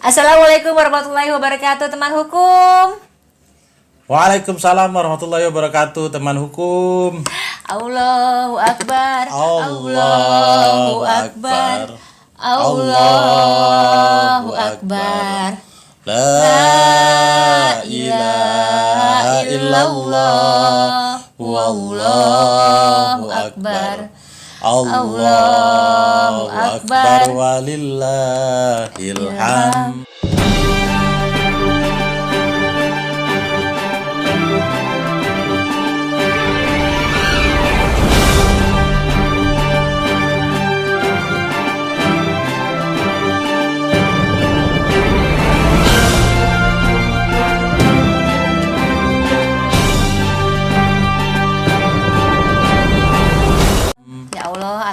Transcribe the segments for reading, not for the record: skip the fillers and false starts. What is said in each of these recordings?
Assalamualaikum warahmatullahi wabarakatuh, teman hukum. Waalaikumsalam warahmatullahi wabarakatuh, teman hukum. Allahu Akbar. Allahu Akbar. Allahu Akbar. La ilaha illallah. Wallahu Akbar. Allahu Akbar walillahil hamd.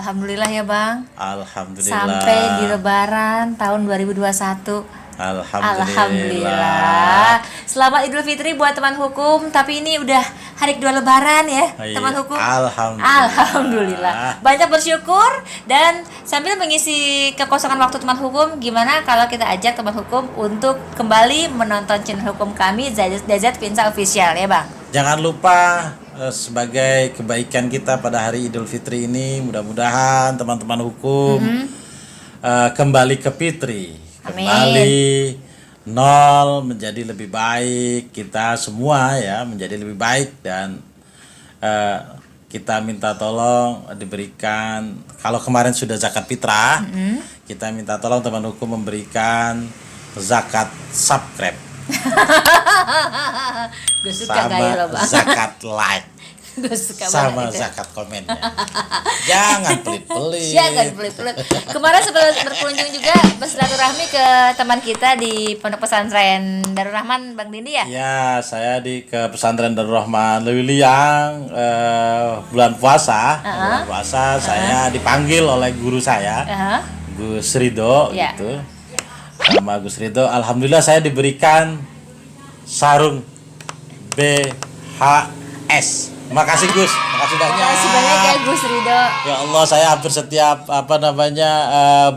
Alhamdulillah ya Bang. Alhamdulillah. Sampai di Lebaran tahun 2021. Alhamdulillah. Selamat Idul Fitri buat teman hukum. Tapi ini udah hari kedua Lebaran ya, teman hukum. Alhamdulillah. Banyak bersyukur dan sambil mengisi kekosongan waktu teman hukum, gimana kalau kita ajak teman hukum untuk kembali menonton channel hukum kami Dazat Finsa Official ya Bang. Jangan lupa sebagai kebaikan kita pada hari Idul Fitri ini, mudah-mudahan teman-teman hukum kembali ke fitri, kembali nol menjadi lebih baik, kita semua ya menjadi lebih baik, dan kita minta tolong diberikan, kalau kemarin sudah zakat fitrah, kita minta tolong teman hukum memberikan zakat subscribe. Gue suka gaya lo Bang. Zakat like. Gue suka sama banget zakat komennya. Jangan pelit-pelit. Jangan pelit-pelit. Kemarin sebelum berkunjung juga bersilaturahmi ke teman kita di Pondok Pesantren Darul Rahman, Bang Dindi ya? Ya, saya ke pesantren Darul Rahman Lewiliang bulan puasa. Bulan puasa saya dipanggil oleh guru saya, Gus Ridho gitu. Sama Gus Ridho, alhamdulillah saya diberikan sarung BHS. Makasih Gus, makasih banyak. Makasih banyak ya Gus Ridho. Ya Allah, saya hampir setiap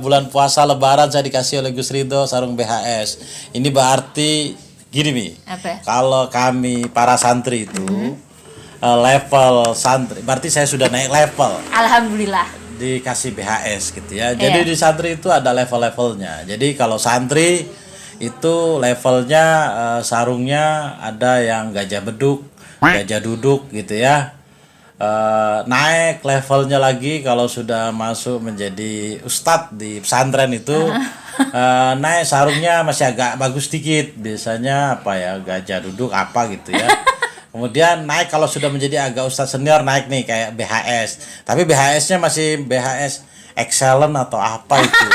bulan puasa Lebaran saya dikasih oleh Gus Ridho sarung BHS. Ini berarti gini Mi. Apa? Kalau kami para santri itu level santri, berarti saya sudah naik level. Alhamdulillah. Dikasih BHS gitu ya. Jadi di santri itu ada level-levelnya. Jadi kalau santri itu levelnya sarungnya ada yang gajah beduk, gajah duduk gitu ya. Naik levelnya lagi kalau sudah masuk menjadi ustadz di pesantren itu, naik sarungnya masih agak bagus dikit. Biasanya apa ya, gajah duduk apa gitu ya. Kemudian naik kalau sudah menjadi agak ustadz senior, naik nih kayak BHS. Tapi BHS-nya masih BHS excellent atau apa itu.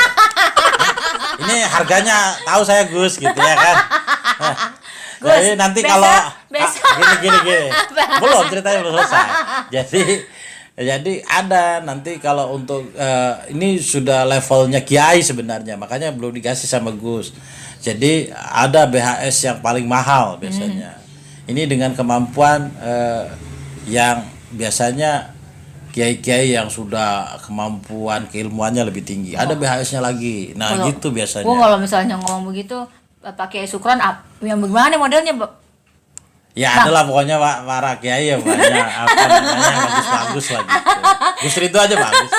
Ini harganya tahu saya Gus gitu ya kan. Gus, jadi nanti besok, kalau gini. Belum, ceritanya belum selesai. Jadi ada nanti kalau untuk ini sudah levelnya kiai sebenarnya, makanya belum dikasih sama Gus. Jadi ada BHS yang paling mahal biasanya. Ini dengan kemampuan yang biasanya kiai-kiai yang sudah kemampuan keilmuannya lebih tinggi. Ada BHS-nya lagi. Nah, gitu biasanya. Kalau misalnya ngomong begitu pakai Sukron yang bagaimana modelnya, Ya adalah pokoknya para kiai ya banyak bagus-bagus lagi. Gus Ridho aja bagus.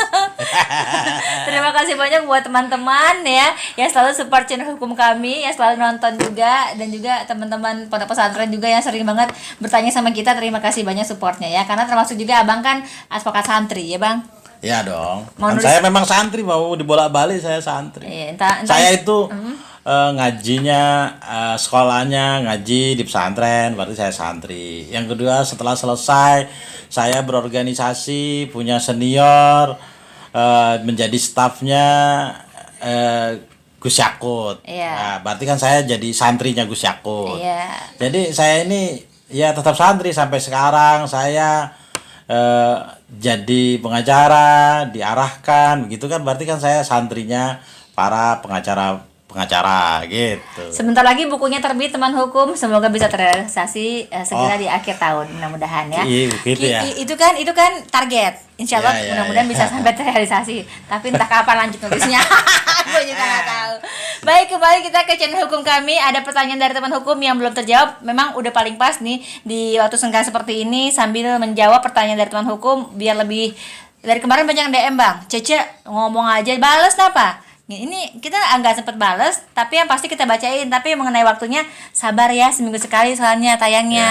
Terima kasih banyak buat teman-teman ya yang selalu support channel hukum kami, yang selalu nonton juga, dan juga teman-teman pondok pesantren juga yang sering banget bertanya sama kita. Terima kasih banyak supportnya ya, karena termasuk juga Abang kan advokat santri ya Bang. Ya dong. Saya memang santri, mau dibolak-balik saya santri. Iya, saya itu ngajinya, sekolahnya ngaji di pesantren, berarti saya santri. Yang kedua, setelah selesai saya berorganisasi, punya senior, menjadi stafnya Gus Yakut. Nah, berarti kan saya jadi santrinya Gus Yakut. Jadi saya ini ya tetap santri sampai sekarang. Saya jadi pengacara, diarahkan begitu kan, berarti kan saya santrinya para pengacara gitu. Sebentar lagi bukunya terbit teman hukum, semoga bisa terrealisasi segera di akhir tahun, mudah-mudahan ya. Gitu ya. Itu kan target. Insya Allah mudah-mudahan bisa sampai terrealisasi. Tapi entah kapan lanjut nulisnya. Gue juga nggak tahu. Baik, kembali kita ke channel hukum kami. Ada pertanyaan dari teman hukum yang belum terjawab. Memang udah paling pas nih di waktu senggang seperti ini sambil menjawab pertanyaan dari teman hukum biar lebih. Dari kemarin banyak yang DM, Bang. Cece ngomong aja balas apa? Ini kita nggak sempet bales, tapi yang pasti kita bacain. Tapi mengenai waktunya sabar ya, seminggu sekali soalnya tayangnya.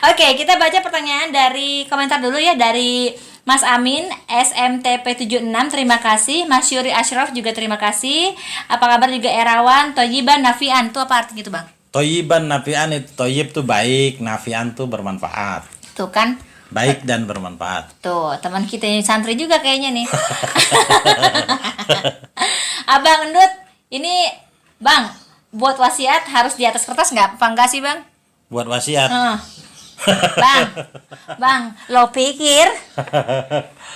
Oke, kita baca pertanyaan dari komentar dulu ya, dari Mas Amin SMTP76, terima kasih. Mas Yuri Ashraf juga terima kasih. Apa kabar juga Erawan Toyiban Nafian, itu apa artinya itu, Bang? Toyiban nafian itu, toyib tuh baik, nafian tuh bermanfaat. Tuh kan, Baik dan bermanfaat. tuh teman kita yang santri juga kayaknya nih. Abang Endut, ini Bang, buat wasiat harus di atas kertas nggak? Apa enggak sih, Bang? Buat wasiat. Bang, lo pikir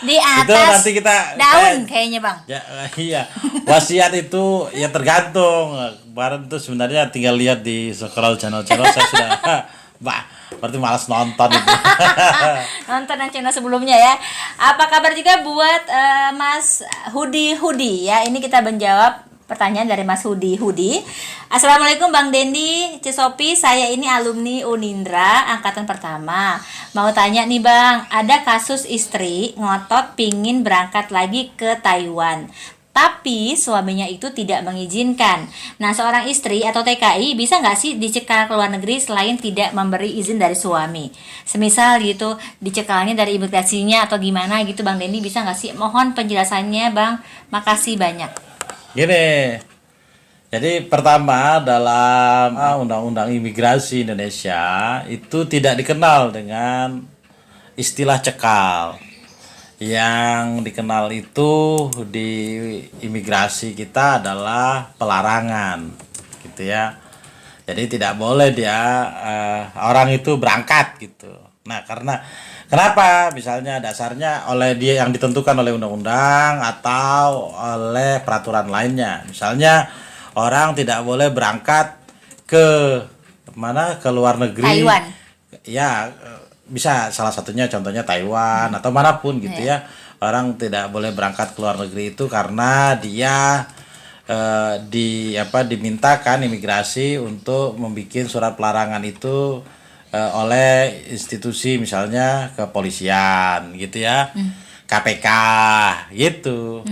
di Itu atas nanti kita daun kayaknya, Bang. Ya, iya. Wasiat itu ya tergantung. Kemarin tuh sebenarnya tinggal lihat di scroll channel-channel saya sudah berarti malas nonton itu. Nonton yang channel sebelumnya ya. Apa kabar juga buat Mas Hudi ya. Ini kita menjawab pertanyaan dari Mas Hudi. Assalamualaikum Bang Dendi, Cisopi, saya ini alumni Unindra angkatan pertama. Mau tanya nih Bang, ada kasus istri ngotot pingin berangkat lagi ke Taiwan, tapi suaminya itu tidak mengizinkan. Nah, seorang istri atau TKI bisa nggak sih dicekal ke luar negeri selain tidak memberi izin dari suami? Semisal gitu, dicekalnya dari imigrasinya atau gimana gitu, Bang Dendi bisa nggak sih? Mohon penjelasannya, Bang. Makasih banyak. Gini, jadi pertama dalam Undang-Undang Imigrasi Indonesia itu tidak dikenal dengan istilah cekal. Yang dikenal itu di imigrasi kita adalah pelarangan, gitu ya. Jadi tidak boleh dia orang itu berangkat gitu. Nah, kenapa? Misalnya dasarnya oleh dia yang ditentukan oleh undang-undang atau oleh peraturan lainnya. Misalnya orang tidak boleh berangkat ke mana? Ke luar negeri. Taiwan. Ya, bisa salah satunya contohnya Taiwan atau manapun gitu ya. Orang tidak boleh berangkat ke luar negeri itu karena dia dimintakan imigrasi untuk membuat surat pelarangan itu oleh institusi misalnya kepolisian gitu ya, KPK gitu.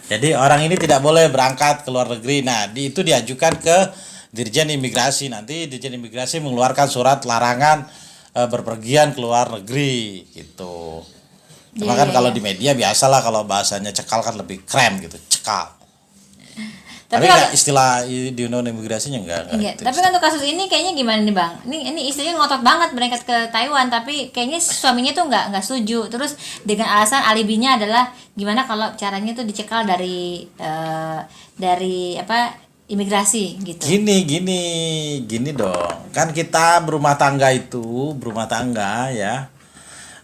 Jadi orang ini tidak boleh berangkat ke luar negeri. Nah, itu diajukan ke Dirjen Imigrasi. Nanti Dirjen Imigrasi mengeluarkan surat larangan berpergian ke luar negeri gitu. Cuma kan kalau di media biasalah kalau bahasanya cekal kan lebih keren gitu, cekal. Tapi enggak istilah di undang imigrasinya enggak Iya, gitu. tapi kan untuk kasus ini kayaknya gimana nih Bang? Ini istrinya ngotot banget berangkat ke Taiwan, tapi kayaknya suaminya tuh nggak setuju. Terus dengan alasan alibinya adalah gimana kalau caranya tuh dicekal dari imigrasi gitu. Gini dong. Kan kita berumah tangga ya.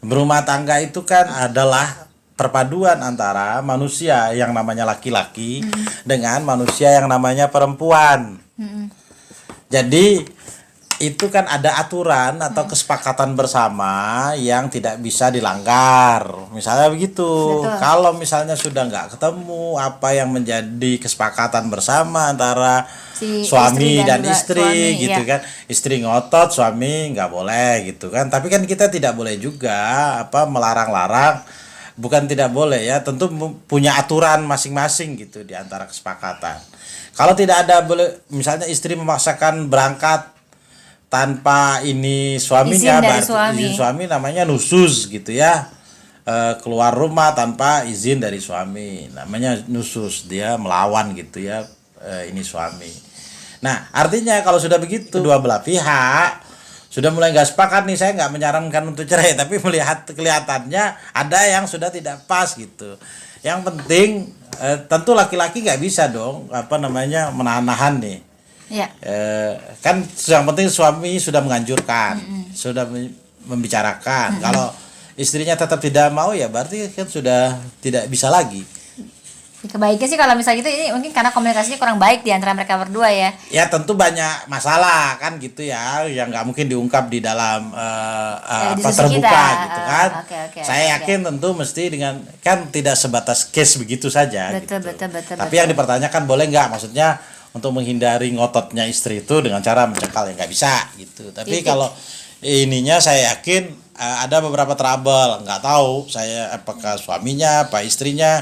Berumah tangga itu kan adalah perpaduan antara manusia yang namanya laki-laki dengan manusia yang namanya perempuan. Jadi itu kan ada aturan atau kesepakatan bersama yang tidak bisa dilanggar. Misalnya begitu. Betul. Kalau misalnya sudah nggak ketemu apa yang menjadi kesepakatan bersama antara suami dan istri gitu kan. Istri ngotot, suami nggak boleh gitu kan. Tapi kan kita tidak boleh juga melarang-larang. Bukan tidak boleh ya, tentu punya aturan masing-masing gitu di antara kesepakatan. Kalau tidak ada boleh, misalnya istri memaksakan berangkat tanpa ini suaminya, izin suami namanya nusus gitu ya. Keluar rumah tanpa izin dari suami namanya nusus, dia melawan gitu ya ini suami. Nah, artinya kalau sudah begitu dua belah pihak sudah mulai nggak sepakat nih, saya nggak menyarankan untuk cerai, tapi melihat kelihatannya ada yang sudah tidak pas gitu. Yang penting tentu laki-laki nggak bisa dong menahan-nahan nih. Ya. Kan yang penting suami sudah menganjurkan, sudah membicarakan. Kalau istrinya tetap tidak mau ya berarti kan sudah tidak bisa lagi. Kebaiknya sih kalau misalnya gitu, ini mungkin karena komunikasinya kurang baik di antara mereka berdua ya. Ya tentu banyak masalah kan gitu ya, yang nggak mungkin diungkap di dalam Diskusi terbuka kita. gitu kan. Oke, Saya yakin tentu mesti dengan kan tidak sebatas case begitu saja. Betul, gitu. betul. Tapi yang dipertanyakan boleh nggak, maksudnya untuk menghindari ngototnya istri itu dengan cara mencekal, ya nggak bisa gitu. Tapi kalau ininya saya yakin ada beberapa trouble, nggak tahu saya apakah suaminya apa istrinya,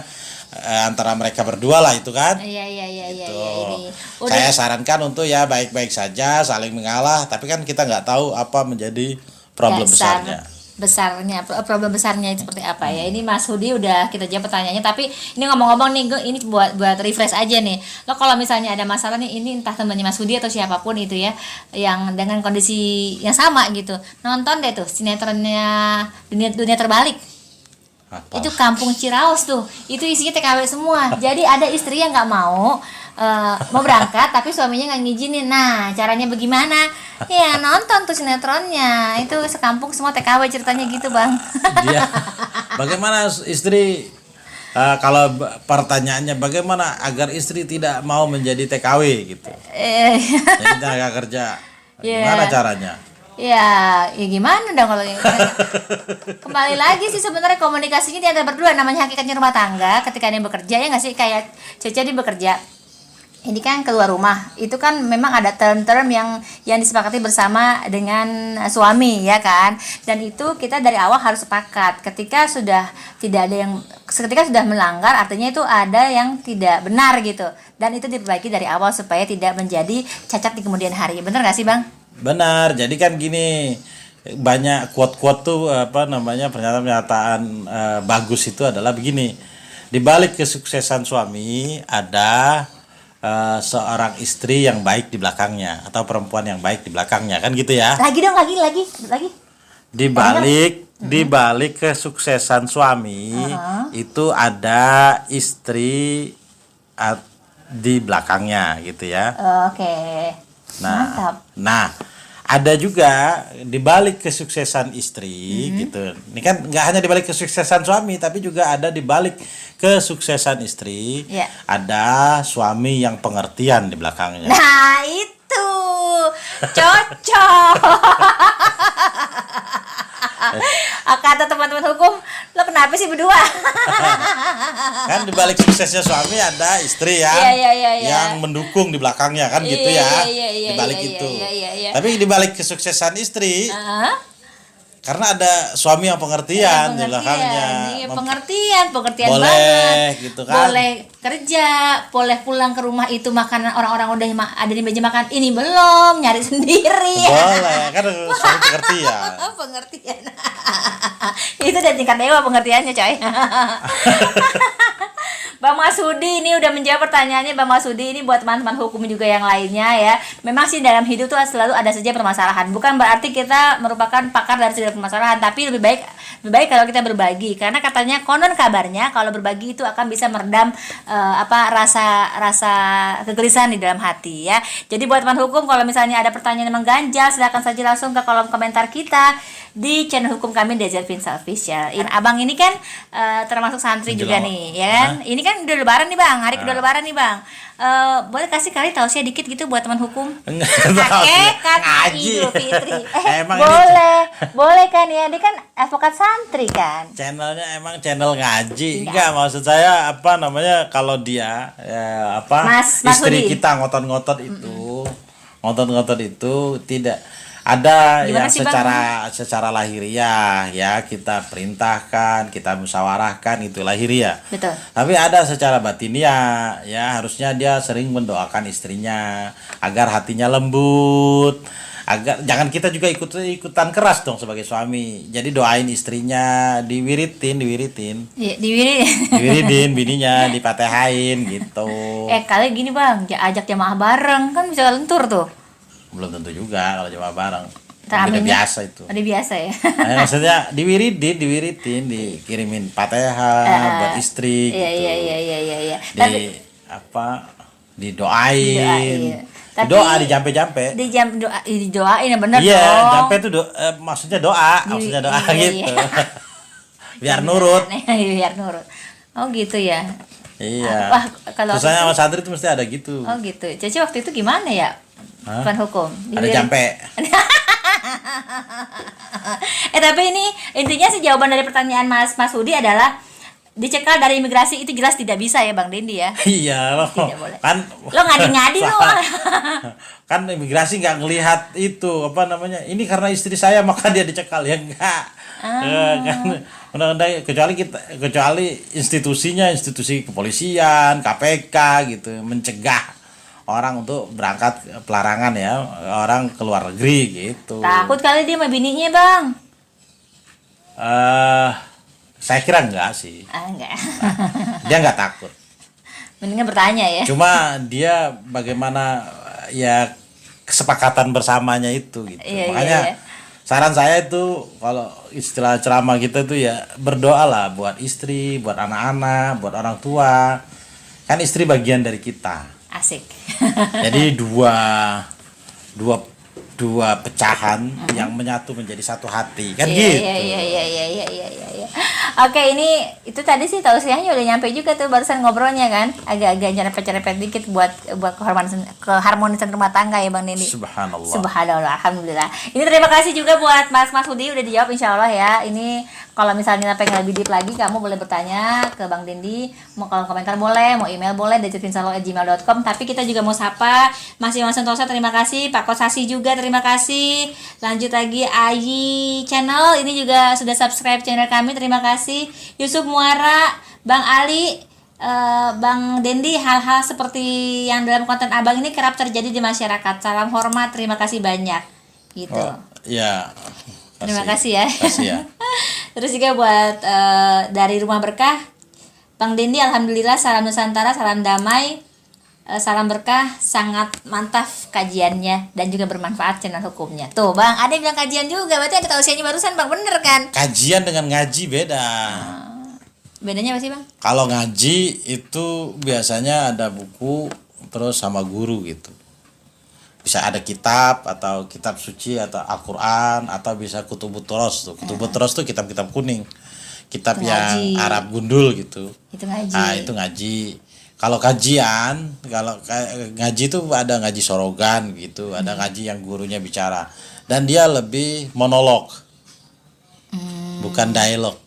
antara mereka berdua lah itu kan. Iya, Gitu. ini. Saya sarankan untuk ya baik-baik saja, saling mengalah, tapi kan kita nggak tahu apa menjadi problem problem besarnya itu seperti apa ya. Ini Mas Hudi udah kita jawab pertanyaannya, tapi ini ngomong-ngomong nih, ini buat refresh aja nih. Lo kalau misalnya ada masalah nih, ini entah temannya Mas Hudi atau siapapun itu ya, yang dengan kondisi yang sama gitu, nonton deh tuh sinetronnya dunia terbalik. Apa? Itu Kampung Ciraos tuh, itu isinya TKW semua. Jadi ada istri yang nggak mau berangkat tapi suaminya nggak ngizinin. Nah, caranya bagaimana? Ya nonton tuh sinetronnya, itu sekampung semua TKW ceritanya gitu bang. Dia bagaimana istri, kalau pertanyaannya bagaimana agar istri tidak mau menjadi TKW gitu, jadi tenaga kerja, gimana caranya? Ya gimana dong kalau kembali lagi sih sebenarnya komunikasinya di antara berdua, namanya hakikatnya rumah tangga. Ketika dia bekerja ya nggak sih, kayak Cece dia bekerja, ini kan keluar rumah, itu kan memang ada term-term yang disepakati bersama dengan suami ya kan, dan itu kita dari awal harus sepakat. Ketika sudah melanggar, artinya itu ada yang tidak benar gitu, dan itu diperbaiki dari awal supaya tidak menjadi cacat di kemudian hari. Bener nggak sih bang? Benar, jadi kan gini, banyak quote-quote tuh pernyataan-pernyataan bagus itu adalah begini. Di balik kesuksesan suami ada seorang istri yang baik di belakangnya, atau perempuan yang baik di belakangnya, kan gitu ya. Lagi dong, lagi. Di balik kesuksesan suami itu ada istri di belakangnya gitu ya. Oke. Mantap. Nah, ada juga di balik kesuksesan istri gitu. Ini kan nggak hanya di balik kesuksesan suami, tapi juga ada di balik kesuksesan istri. Yeah. Ada suami yang pengertian di belakangnya. Nah, itu cocok. Kata teman-teman hukum, lo kenapa sih berdua? Kan di balik suksesnya suami ada istri yang mendukung di belakangnya kan gitu ya. Di balik itu. Tapi di balik kesuksesan istri, karena ada suami yang pengertian di belakangnya. Pengertian boleh, banget. Gitu kan. Boleh kerja, boleh pulang ke rumah itu makanan orang-orang udah ada di meja makan, ini belum, nyari sendiri. Boleh, kan suami pengertian. Pengertian. Itu udah tingkat dewa pengertiannya, coy. Bang Masudi ini udah menjawab pertanyaannya. Bang Masudi ini buat teman-teman hukum juga yang lainnya ya. Memang sih dalam hidup tuh selalu ada saja permasalahan. Bukan berarti kita merupakan pakar dari segala permasalahan, tapi lebih baik kalau kita berbagi. Karena katanya konon kabarnya kalau berbagi itu akan bisa meredam rasa kegelisahan di dalam hati ya. Jadi buat teman hukum, kalau misalnya ada pertanyaan yang mengganjal, silakan saja langsung ke kolom komentar kita di channel hukum kami Desert Vinsal Official. Abang ini kan termasuk santri juga nih ya kan. Ini kan udah lebaran nih bang, hari kedua lebaran nih bang. Boleh kasih kali tausiah dikit gitu buat teman hukum? Hakikat Idul Fitri. Boleh kan ya, dia kan advokat santri kan. Channelnya emang channel ngaji. Enggak, maksud saya kalau dia Mas istri Hudi. kita ngotot-ngotot itu tidak ada. Gimana yang sih, secara lahiriah ya kita perintahkan, kita musyawarahkan, itu lahiriah. Betul. Tapi ada secara batiniah ya, harusnya dia sering mendoakan istrinya agar hatinya lembut, agar jangan kita juga ikutan keras dong sebagai suami. Jadi doain istrinya, diwiritin. Iya, Diwiridin bininya, dipatehain gitu. Kali gini bang, ajak jamaah bareng kan bisa lentur tuh. Belum tentu juga kalau jamaah bareng. Udah biasa itu. Udah biasa ya. Maksudnya diwiritin, dikirimin Fatihah buat istri gitu. Iya. Didoain. Tapi Doa dijampe-jampe. Didoain ya bener dong. Iya, jampe itu maksudnya doa gitu. Biar nurut. Biar nurut. Oh gitu ya. Iya. Wah, kalau Susahnya sama santri itu mesti ada gitu. oh gitu. Cece waktu itu gimana ya? Hah? Bukan hukum. Ada jampe. Tapi ini intinya sih jawaban dari pertanyaan Mas Hudi adalah dicekal dari imigrasi itu jelas tidak bisa ya Bang Dendi ya. Iya loh. Tidak boleh. Kan Lo ngadi-ngadi lo. kan imigrasi nggak ngelihat itu apa namanya. Ini karena istri saya maka dia dicekal ya enggak. Kan undang-undang kecuali institusinya institusi kepolisian, KPK gitu mencegah orang untuk berangkat pelarangan ya orang ke luar negeri gitu. Takut kali dia sama bininya Bang. Saya kira enggak sih. Enggak. Dia enggak takut. Mendingan bertanya ya. Cuma dia bagaimana ya kesepakatan bersamanya itu gitu. Iya, Makanya iya. saran saya itu kalau istilah ceramah kita itu ya berdoalah buat istri, buat anak-anak, buat orang tua. Kan istri bagian dari kita. Asik. Jadi dua pecahan yang menyatu menjadi satu hati kan gitu. Iya. Oke, ini itu tadi sih tausiahnya udah nyampe juga tuh barusan ngobrolnya kan. Agak-agak nyerempet-nyerempet dikit buat keharmonisan rumah tangga ya Bang Dendi. Subhanallah. Alhamdulillah. Ini terima kasih juga buat Mas Hudi udah dijawab insyaallah ya. Ini kalau misalnya pengen lebih deep lagi kamu boleh bertanya ke Bang Dendi. Mau kalau komentar boleh, mau email boleh @gmail.com. Tapi kita juga mau sapa Mas Iwan Sentosa, terima kasih. Pak Kosasi juga terima kasih. Lanjut lagi Ayi Channel, ini juga sudah subscribe channel kami, terima kasih. Yusuf Muara, Bang Ali, Bang Dendi, hal-hal seperti yang dalam konten Abang ini kerap terjadi di masyarakat. Salam hormat, terima kasih banyak. Gitu. Oh, ya. Terima kasih ya. Kasih ya. Terus juga buat dari Rumah Berkah, Bang Dendi, alhamdulillah, salam Nusantara, salam damai, salam berkah, sangat mantap kajiannya dan juga bermanfaat channel hukumnya. Tuh Bang, ada yang bilang kajian juga, berarti ada tausiahnya barusan Bang, bener kan? Kajian dengan ngaji beda. Bedanya apa sih Bang? Kalau ngaji itu biasanya ada buku terus sama guru gitu. Bisa ada kitab atau kitab suci atau Al-Quran atau bisa kutubut toros tuh. Kutubut toros tuh kitab-kitab kuning. Kitab Itu yang ngaji. Arab gundul gitu. Itu ngaji. Nah, itu ngaji. Kalau kajian, kalau ngaji itu ada ngaji sorogan gitu, ada ngaji yang gurunya bicara dan dia lebih monolog. Bukan dialog.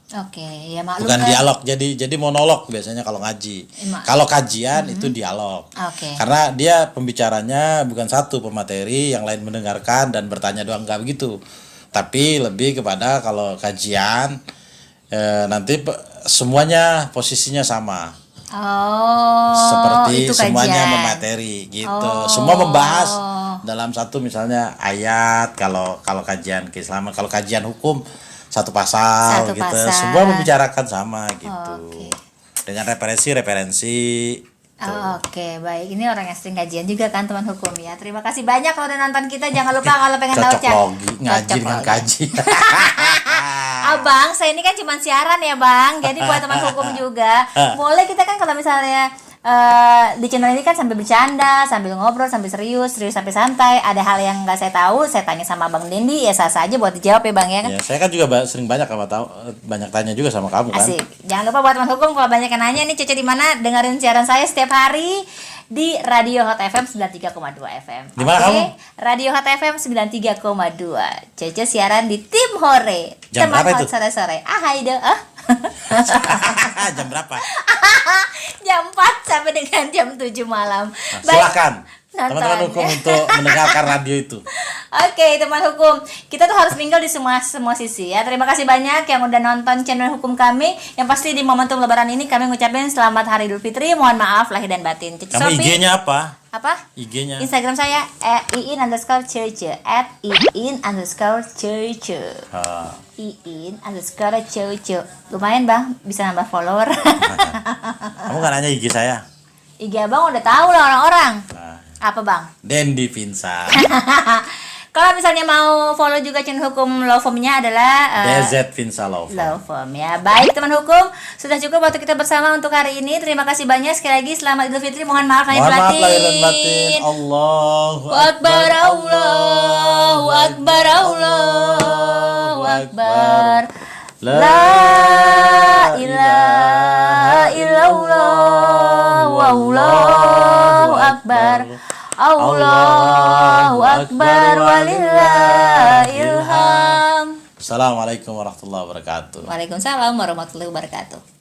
Oke, ya maklum Bukan kan. dialog, jadi monolog biasanya kalau ngaji. Kalau kajian itu dialog. Oke. Karena dia pembicaranya bukan satu pemateri, yang lain mendengarkan dan bertanya doang, enggak begitu. Tapi lebih kepada kalau kajian nanti semuanya posisinya sama. Oh, Seperti itu semuanya kajian. memateri gitu. Oh. Semua membahas dalam satu misalnya ayat kalau kajian keislaman, kalau kajian hukum satu pasal Satu gitu. pasal. Semua membicarakan sama gitu. Oke. Dengan referensi. Oke, baik. Ini orang yang sering kajian juga kan teman hukum ya. Terima kasih banyak kalau udah nonton kita. Jangan lupa kalau pengen tahu Cocok logi, ngaji dengan kaji. Abang, saya ini kan cuma siaran ya Bang. Jadi buat teman hukum juga, boleh kita kan kalau misalnya di channel ini kan sambil bercanda, sambil ngobrol, sambil serius sampai santai. Ada hal yang nggak saya tahu, saya tanya sama Bang Dendi, ya sah-sah aja buat dijawab ya Bang ya kan. Ya, saya kan juga sering banyak banyak tanya juga sama kamu kan. Asik. Jangan lupa buat teman hukum kalau banyak yang nanya nih Cece di mana dengerin siaran saya setiap hari di Radio Hot FM 93,2 FM. Di mana kamu? Radio Hot FM 93,2. Cece siaran di Tim Hore. Jam Teman berapa Hot itu? sore-sore. Hai deh. Jam berapa? Jam 4 sampai dengan jam 7 malam. Nah, silakan Nonton. teman-teman hukum untuk mendengarkan radio itu. Oke, teman hukum, kita tuh harus minggal di semua sisi ya. Terima kasih banyak yang udah nonton channel hukum kami. Yang pasti di momentum Lebaran ini kami ngucapin selamat Hari Idul Fitri. Mohon maaf lahir dan batin. Cece Kamu Sophie, IG-nya apa? apa? IG-nya. Instagram saya @iin_cece @iin_cece Ah, iin_cece. Lumayan Bang, bisa nambah follower. kamu kan nanya IG saya. IG Abang udah tahu lah orang-orang. Nah, Apa Bang? Dendi Vincent. Kalau misalnya mau follow juga channel hukum Law Firm-nya adalah DZ Vincent Law Firm. Law Firm ya. Baik teman hukum, sudah cukup waktu kita bersama untuk hari ini. Terima kasih banyak sekali lagi. Selamat Idul Fitri. Mohon maaf lahir Mohon maaf batin. lahir dan batin. Allahu Akbar, Allahu Akbar, Allahu Akbar. La ilaha illallah. Allahu Akbar. Allahu Akbar walillahilham. Assalamualaikum warahmatullahi wabarakatuh. Waalaikumsalam warahmatullahi wabarakatuh.